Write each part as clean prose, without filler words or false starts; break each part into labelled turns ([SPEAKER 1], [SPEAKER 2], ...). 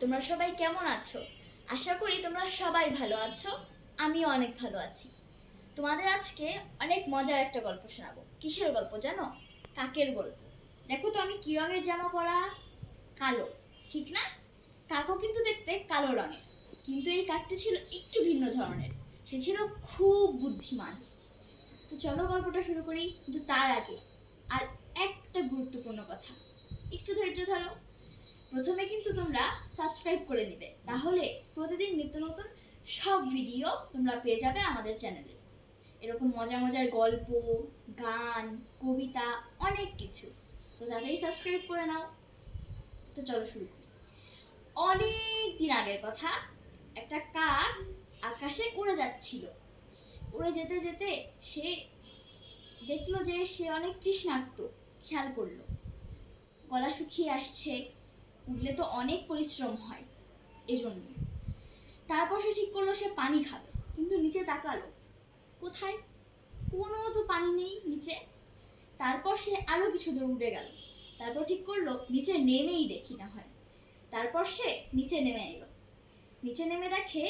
[SPEAKER 1] তোমরা সবাই কেমন আছো? আশা করি তোমরা সবাই ভালো আছো। আমিও অনেক ভালো আছি। তোমাদের আজকে অনেক মজার একটা গল্প শোনাবো। কিসের গল্প জানো? কাকের গল্প। দেখো তো আমি কি রঙের জামা পরা? কালো, ঠিক না? কাকও কিন্তু দেখতে কালো রঙের, কিন্তু এই কাকটা ছিল একটু ভিন্ন ধরনের। সে ছিল খুব বুদ্ধিমান। তো চলো গল্পটা শুরু করি, কিন্তু তার আগে আর একটা গুরুত্বপূর্ণ কথা, একটু ধৈর্য ধরো। প্রথমে কিন্তু তোমরা সাবস্ক্রাইব করে নিবে, তাহলে প্রতিদিন নিত্য নতুন সব ভিডিও তোমরা পেয়ে যাবে আমাদের চ্যানেলে। এরকম মজার মজার গল্প, গান, কবিতা, অনেক কিছু। তো তাড়াতাড়ি সাবস্ক্রাইব করে নাও। তো চলো শুরু করি। অনেক দিন আগের কথা, একটা কাক আকাশে উড়ে যাচ্ছিল। উড়ে যেতে যেতে সে দেখলো যে সে অনেক তৃষ্ণার্ত। খেয়াল করলো গলা শুকিয়ে আসছে, উঠলে তো অনেক পরিশ্রম হয়, এজন্য। তারপর সে ঠিক করলো সে পানি খাবে, কিন্তু নিচে তাকালো, কোথায় কোনো তো পানি নেই নিচে। তারপর সে আরো কিছু দূর উঠে গেল। তারপর ঠিক করলো নিচে নেমেই দেখি না হয়। তারপর সে নিচে নেমে এলো। নিচে নেমে দেখে,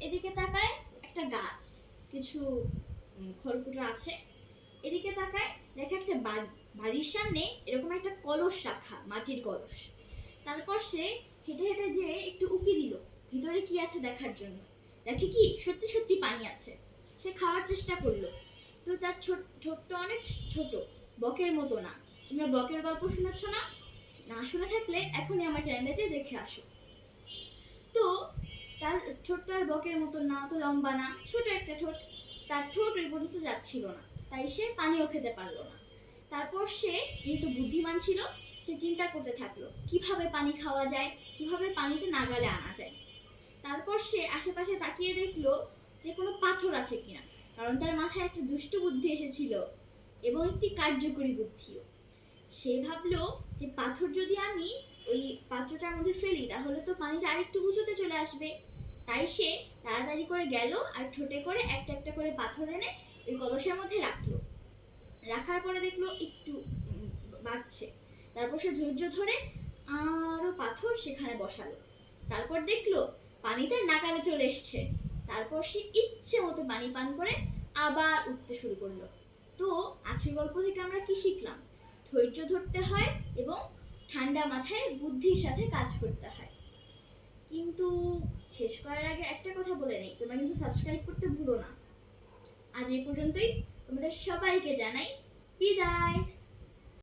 [SPEAKER 1] এদিকে তাকায় একটা গাছ, কিছু খড়কুটো আছে। এদিকে তাকায়, দেখে একটা বাড়ি। বাড়ির সামনে এরকম একটা কলস রাখা, মাটির কলস। তারপর সে হেঁটে হেঁটে যেয়ে একটু উকি দিল ভিতরে কি আছে দেখার জন্য। দেখে কি সত্যি সত্যি পানি আছে। সে খাওয়ার চেষ্টা করলো, তো তার ঠোঁটটা অনেক ছোট, বকের মতো না। তোমরা বকের গল্প শুনেছো না? না শুনে থাকলে এখনই আমার চ্যানেলে যেয়ে দেখে আসো। তো তার ঠোঁট আর বকের মতো না, তো লম্বা না, ছোট একটা ঠোঁট। তার ঠোঁট ওই পর্যন্ত যাচ্ছিল না, তাই সে পানিও খেতে পারলো না। তারপর সে যেহেতু বুদ্ধিমান ছিল, সে চিন্তা করতে থাকলো কিভাবে পানি খাওয়া যায়, কিভাবে পানিটা নাগালে আনা যায়। তারপর সে আশেপাশে তাকিয়ে দেখলো যে কোনো পাথর আছে কিনা, কারণ তার মাথায় একটা দুষ্ট বুদ্ধি এসেছিল এবং একটি কার্যকরী বুদ্ধিও। সে ভাবলো যে পাথর যদি আমি ওই পাত্রটার মধ্যে ফেলি, তাহলে তো পানিটা আরেকটু উঁচুতে চলে আসবে। তাই সে তাড়াতাড়ি করে গেল আর ঠোঁটে করে একটা একটা করে পাথর এনে ওই কলসের মধ্যে রাখলো। রাখার পরে দেখলো একটু বাড়ছে। তারপর সে ধৈর্য ধরে আরো পাথর সেখানে বসালো। তারপর দেখলো পানি তার নাকালে চলে এসছে। তারপর সে ইচ্ছে মতো পানি পান করে আবার উঠতে শুরু করলো। তো আজকের গল্প থেকে আমরা কি শিখলাম? ধৈর্য ধরতে হয় এবং ঠান্ডা মাথায় বুদ্ধির সাথে কাজ করতে হয়। কিন্তু শেষ করার আগে একটা কথা বলে নেই, তোমরা কিন্তু সাবস্ক্রাইব করতে ভুলো না। আজ এই পর্যন্তই। তোমাদের সবাইকে জানাই বিদায়।